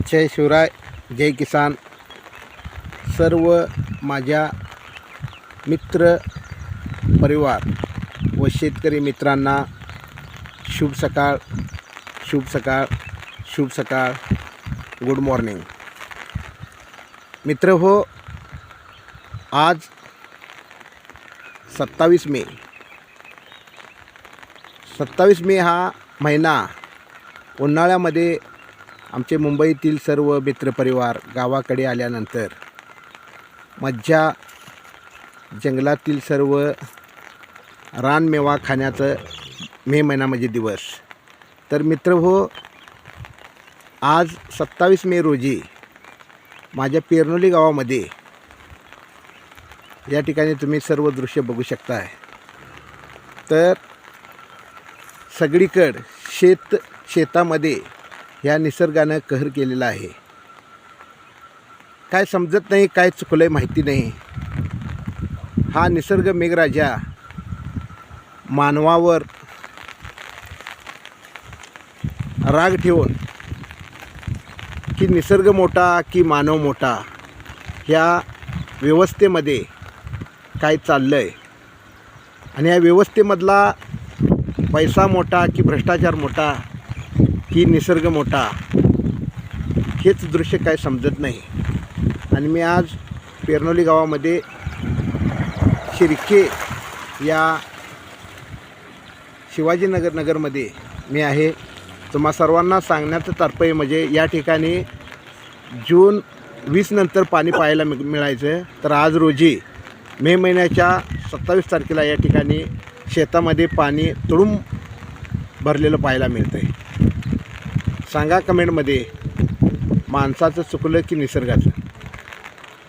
जय शिवराय, जय किसान. सर्व माझ्या मित्र परिवार व शेतकरी मित्रांना शुभ सकाळ, शुभ सकाळ, शुभ सकाळ. गुड मॉर्निंग मित्र हो. आज 27 मे. 27 मे हा महिना उन्हाळ्यामध्ये आमचे मुंबईतील सर्व मित्रपरिवार गावाकडे आल्यानंतर मज्जा, जंगलातील सर्व रानमेवा खाण्याचं मे महिना म्हणजे दिवस. तर मित्र हो, आज 27 मे रोजी माझ्या पेरनोली गावामध्ये या ठिकाणी तुम्ही सर्व दृश्य बघू शकताय. तर सगळीकडे शेतामध्ये ह्या निसर्गानं कहर केलेला आहे. काय समजत नाही, काय चुकलं आहे माहिती नाही. हा निसर्ग मेघराजा मानवावर राग ठेवून की निसर्ग मोठा की मानव मोठा, ह्या व्यवस्थेमध्ये काय चाललं आहे आणि या व्यवस्थेमधला पैसा मोठा की भ्रष्टाचार मोठा की निसर्ग मोठा, हेच दृश्य काय समजत नाही. आणि मी आज पेरनोली गावामध्ये शिर्के या शिवाजीनगरमध्ये मी आहे. तुम्हा सर्वांना सांगण्याचं तात्पर्य म्हणजे या ठिकाणी जून 20 नंतर पाणी पाहायला मिळायचं. तर आज रोजी मे महिन्याच्या 27 तारखेला या ठिकाणी शेतामध्ये पाणी तुडूंब भरलेलं पाहायला मिळतं आहे. सांगा कमेंटमध्ये, माणसाचं चुकलं की निसर्गाचं.